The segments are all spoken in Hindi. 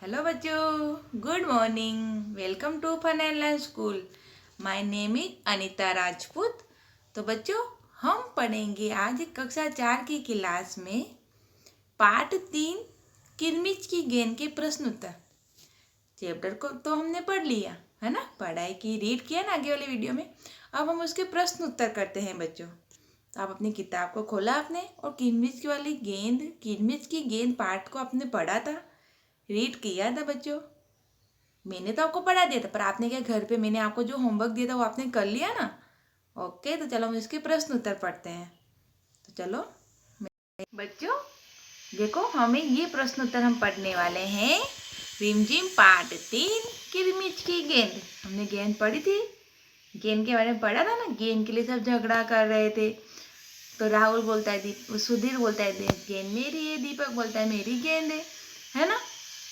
हेलो बच्चों, good morning. Welcome to fun and learn school. My name is Anita Rajput. तो बच्चों, हम पढ़ेंगे आज कक्षा 4 की क्लास में पार्ट 3 किरमिच की गेंद के प्रश्न उत्तर। चैप्टर को तो हमने पढ़ लिया है ना, पढ़ाई की, रीड किया ना आगे वाले वीडियो में। अब हम उसके प्रश्न उत्तर करते हैं बच्चों। तो आप अपनी किताब को खोला आपने और किरमिच की गेंद पार्ट को आपने पढ़ा था, रीड किया था बच्चों। मैंने तो आपको पढ़ा दिया था, पर आपने क्या घर पे मैंने आपको जो होमवर्क दिया था वो आपने कर लिया ना। ओके, तो चलो हम इसके प्रश्न उत्तर पढ़ते हैं। तो चलो बच्चों, देखो हमें ये प्रश्न उत्तर हम पढ़ने वाले हैं। रिमझिम पार्ट 3 किरमिच की गेंद। हमने गेंद पढ़ी थी, गेंद के बारे में पढ़ा था ना। गेंद के लिए सब झगड़ा कर रहे थे। तो राहुल बोलता है, सुधीर बोलता है गेंद मेरी है, दीपक बोलता है मेरी गेंद है ना।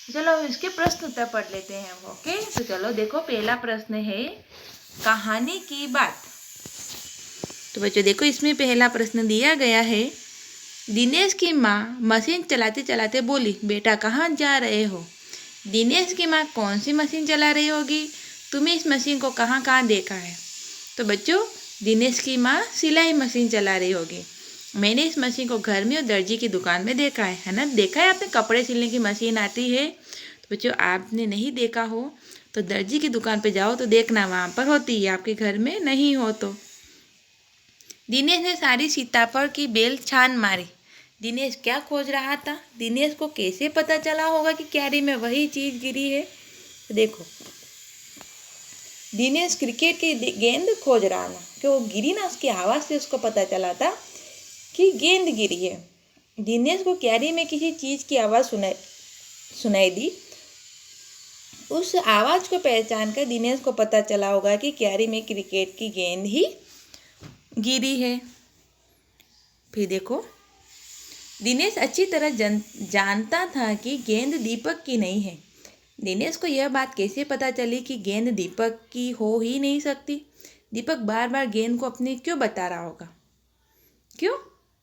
चलो इसके प्रश्न उत्तर पढ़ लेते हैं हम। ओके, तो चलो देखो, पहला प्रश्न है कहानी की बात। तो बच्चों देखो, इसमें पहला प्रश्न दिया गया है। दिनेश की माँ मशीन चलाते चलाते बोली, बेटा कहाँ जा रहे हो। दिनेश की माँ कौन सी मशीन चला रही होगी। तुम्हें इस मशीन को कहाँ कहाँ देखा है। तो बच्चों, दिनेश की माँ सिलाई मशीन चला रही होगी। मैंने इस मशीन को घर में और दर्जी की दुकान में देखा है ना। देखा है आपने, कपड़े सिलने की मशीन आती है। तो बच्चों, आपने नहीं देखा हो तो दर्जी की दुकान पे जाओ तो देखना, वहाँ पर होती है, आपके घर में नहीं हो तो। दिनेश ने सारी सीताफल की बेल छान मारी। दिनेश क्या खोज रहा था। दिनेश को कैसे पता चला होगा कि क्यारी में वही चीज़ गिरी है। तो देखो, दिनेश क्रिकेट की गेंद खोज रहा था, कि वो गिरी ना, उसकी आवाज़ से उसको पता चला था कि गेंद गिरी है। दिनेश को क्यारी में किसी चीज़ की आवाज़ सुनाई दी। उस आवाज़ को पहचान कर दिनेश को पता चला होगा कि क्यारी में क्रिकेट की गेंद ही गिरी है। फिर देखो, दिनेश अच्छी तरह जानता था कि गेंद दीपक की नहीं है। दिनेश को यह बात कैसे पता चली कि गेंद दीपक की हो ही नहीं सकती। दीपक बार बार गेंद को अपनी क्यों बता रहा होगा। क्यों?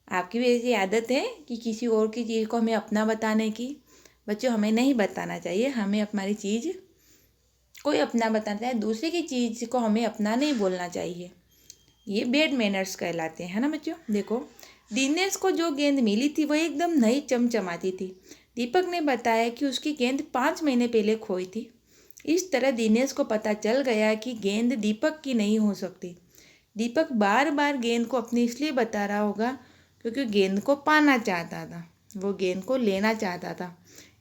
आपकी भी ऐसी आदत है कि किसी और की चीज़ को हमें अपना बताने की। बच्चों, हमें नहीं बताना चाहिए। हमें हमारी चीज़ कोई अपना बताता है, दूसरे की चीज़ को हमें अपना नहीं बोलना चाहिए। ये बैड मैनर्स कहलाते हैं, है ना बच्चों। देखो, दिनेश को जो गेंद मिली थी वह एकदम नई चमचमाती थी। दीपक ने बताया कि उसकी गेंद 5 महीने पहले खोई थी। इस तरह दिनेश को पता चल गया कि गेंद दीपक की नहीं हो सकती। दीपक बार बार गेंद को अपनी इसलिए बता रहा होगा क्योंकि गेंद को पाना चाहता था, वो गेंद को लेना चाहता था,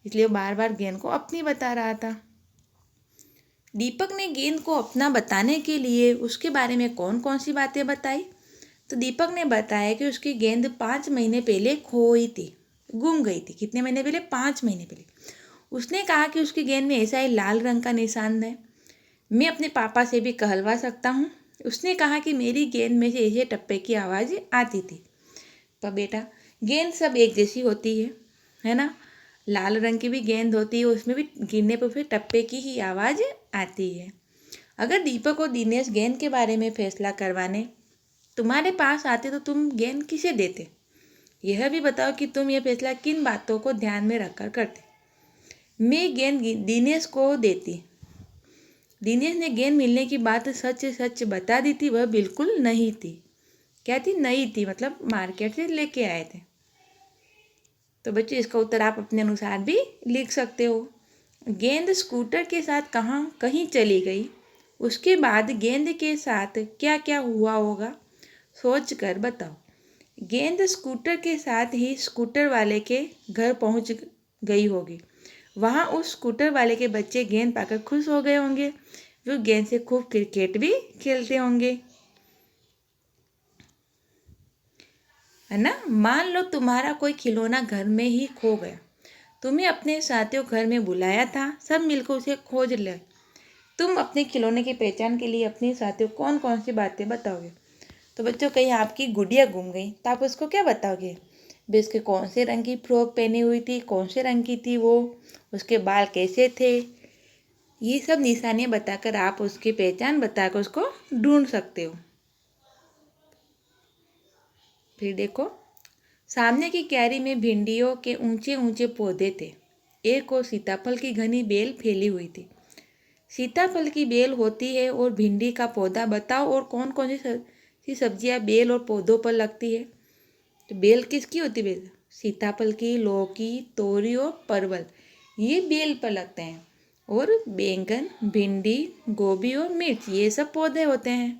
इसलिए बार बार गेंद को अपनी बता रहा था। दीपक ने गेंद को अपना बताने के लिए उसके बारे में कौन कौन सी बातें बताई। तो दीपक ने बताया कि उसकी गेंद 5 महीने पहले खोई थी, गुम गई थी। कितने महीने पहले? 5 महीने पहले। उसने कहा कि उसकी गेंद में ऐसा ही लाल रंग का निशान है। मैं अपने पापा से भी कहलवा सकता हूँ। उसने कहा कि मेरी गेंद में से ऐसे टप्पे की आवाज़ आती थी। पर बेटा, गेंद सब एक जैसी होती है ना। लाल रंग की भी गेंद होती है, उसमें भी गिरने पर फिर टप्पे की ही आवाज़ आती है। अगर दीपक और दिनेश गेंद के बारे में फैसला करवाने तुम्हारे पास आते तो तुम गेंद किसे देते। यह भी बताओ कि तुम यह फैसला किन बातों को ध्यान में रखकर करते। मैं गेंद दिनेश को देती। दिनेश ने गेंद मिलने की बात सच सच बता दी थी, वह बिल्कुल नहीं थी। क्या थी? नहीं थी, मतलब मार्केट से लेके आए थे। तो बच्चों, इसका उत्तर आप अपने अनुसार भी लिख सकते हो। गेंद स्कूटर के साथ कहीं चली गई, उसके बाद गेंद के साथ क्या क्या हुआ होगा, सोच कर बताओ। गेंद स्कूटर के साथ ही स्कूटर वाले के घर पहुंच गई होगी। वहां उस स्कूटर वाले के बच्चे गेंद पाकर खुश हो गए होंगे। वो गेंद से खूब क्रिकेट भी खेलते होंगे, है ना। मान लो तुम्हारा कोई खिलौना घर में ही खो गया। तुम्हें अपने साथियों घर में बुलाया था, सब मिलकर उसे खोज ले। तुम अपने खिलौने की पहचान के लिए अपने साथियों कौन कौन सी बातें बताओगे। तो बच्चों, कहीं आपकी गुड़िया गुम गई तो आप उसको क्या बताओगे। भी उसके कौन से रंग की फ्रॉक पहनी हुई थी, कौन से रंग की थी वो, उसके बाल कैसे थे। ये सब निशानियाँ बताकर आप उसकी पहचान बताकर उसको ढूंढ सकते हो। फिर देखो, सामने की क्यारी में भिंडियों के ऊंचे ऊंचे पौधे थे। एक और सीताफल की घनी बेल फैली हुई थी। सीताफल की बेल होती है और भिंडी का पौधा। बताओ और कौन कौन सी सब्जियां बेल और पौधों पर लगती है। तो बेल किसकी होती है? बेल सीताफल की, लौकी, तोरी और परवल, ये बेल पर लगते हैं। और बैंगन, भिंडी, गोभी और मिर्च, ये सब पौधे होते हैं।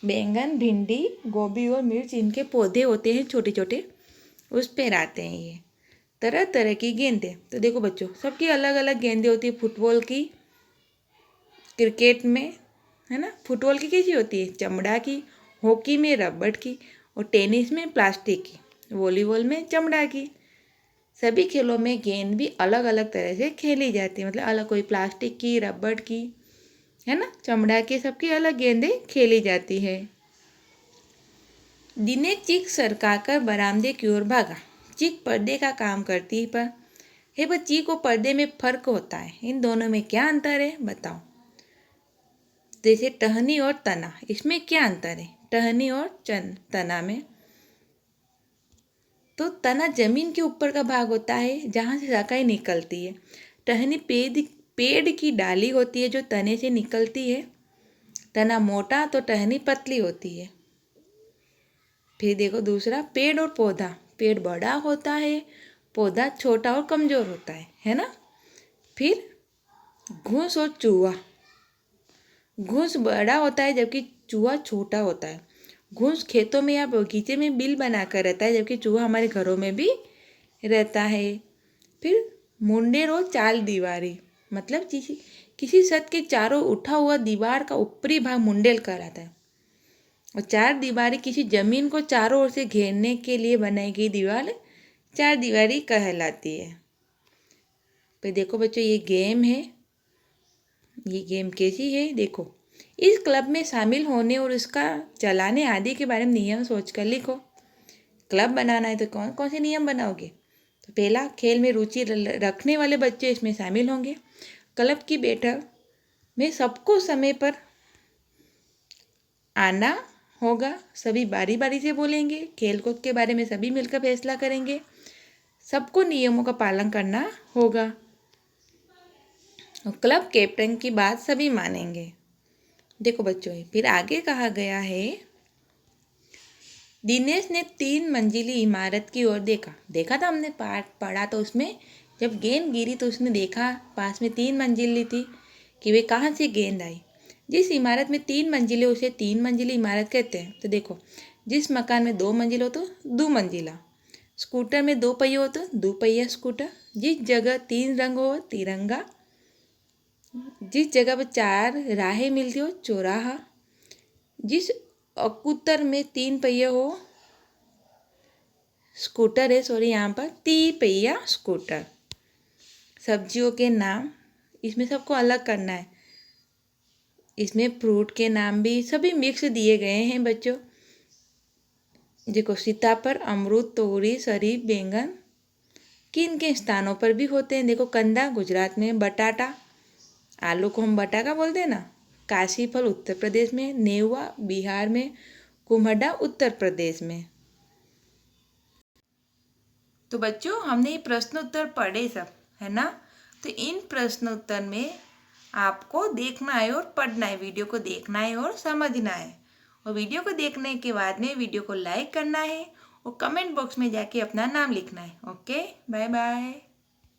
बैंगन, भिंडी, गोभी और मिर्च, इनके पौधे होते हैं छोटे छोटे, उस पर आते हैं ये। तरह तरह की गेंदें। तो देखो बच्चों, सबकी अलग अलग गेंदें होती है। फुटबॉल की, क्रिकेट में, है ना, फुटबॉल की कैसी होती है? चमड़ा की, हॉकी में रबड़ की, और टेनिस में प्लास्टिक की, वॉलीबॉल में चमड़ा की। सभी खेलों में गेंद भी अलग अलग तरह से खेली जाती है। मतलब अलग, कोई प्लास्टिक की, रबड़ की, है ना, चमड़ा की, सबकी अलग गेंदें खेली जाती है। दिनेश चीख सरकाकर बरामदे की ओर भागा। चीख पर्दे का काम करती है, पर हे पर चीख और पर्दे में फर्क होता है। इन दोनों में क्या अंतर है, बताओ। जैसे टहनी और तना, इसमें क्या अंतर है टहनी और तना में? तो तना जमीन के ऊपर का भाग होता है जहाँ से शाखाएं निकलती है। टहनी पेड़ की डाली होती है जो तने से निकलती है। तना मोटा तो टहनी पतली होती है। फिर देखो दूसरा, पेड़ और पौधा। पेड़ बड़ा होता है, पौधा छोटा और कमजोर होता है ना। फिर घूस और चूहा। घूस बड़ा होता है जबकि चूहा छोटा होता है। घूस खेतों में या बगीचे में बिल बनाकर रहता है, जबकि चूहा हमारे घरों में भी रहता है। फिर मुंडेर और चाल दीवारी, मतलब किसी छत के चारों उठा हुआ दीवार का ऊपरी भाग मुंडेल कहलाता है। और चार दीवारी किसी जमीन को चारों ओर से घेरने के लिए बनाई गई दीवार चार दीवारी कहलाती है। फिर देखो बच्चों, ये गेम है। ये गेम कैसी है देखो। इस क्लब में शामिल होने और इसका चलाने आदि के बारे में नियम सोचकर लिखो। क्लब बनाना है तो कौन कौन से नियम बनाओगे? तो पहला, खेल में रुचि रखने वाले बच्चे इसमें शामिल होंगे। क्लब की बैठक में सबको समय पर आना होगा। सभी बारी बारी से बोलेंगे। खेल कूद के बारे में सभी मिलकर फैसला करेंगे। सबको नियमों का पालन करना होगा। और क्लब कैप्टन की बात सभी मानेंगे। देखो बच्चों, फिर आगे कहा गया है, दिनेश ने 3 मंजिली इमारत की ओर देखा। देखा था हमने पाठ पढ़ा, तो उसमें जब गेंद गिरी तो उसने देखा पास में 3 मंजिली थी कि वे कहाँ से गेंद आई। जिस इमारत में 3 मंजिले उसे 3 मंजिली इमारत कहते हैं। तो देखो, जिस मकान में 2 मंजिल हो तो 2 मंजिला, स्कूटर में 2 पहिए हो तो 2 पहिया स्कूटर, जिस जगह 3 रंग हो तिरंगा, जिस जगह पर 4 राहें मिलती हो चौराहा, जिस अकुतर में 3 पहिए हो स्कूटर है, सॉरी यहाँ पर 3 पहिया स्कूटर। सब्जियों के नाम इसमें सबको अलग करना है। इसमें फ्रूट के नाम भी सभी मिक्स दिए गए हैं बच्चों। देखो, सीताफल, अमरूद, तोरी, शरीफ, बैंगन किन किन स्थानों पर भी होते हैं। देखो, कंदा गुजरात में, बटाटा, आलू को हम बटाका बोलते हैं ना, काशी फल उत्तर प्रदेश में, नेवा बिहार में, कुम्हड़ा उत्तर प्रदेश में। तो बच्चों, हमने ये प्रश्न उत्तर पढ़े सब, है ना। तो इन प्रश्न उत्तर में आपको देखना है और पढ़ना है, वीडियो को देखना है और समझना है। और वीडियो को देखने के बाद में वीडियो को लाइक करना है और कमेंट बॉक्स में जाके अपना नाम लिखना है। Okay, bye bye.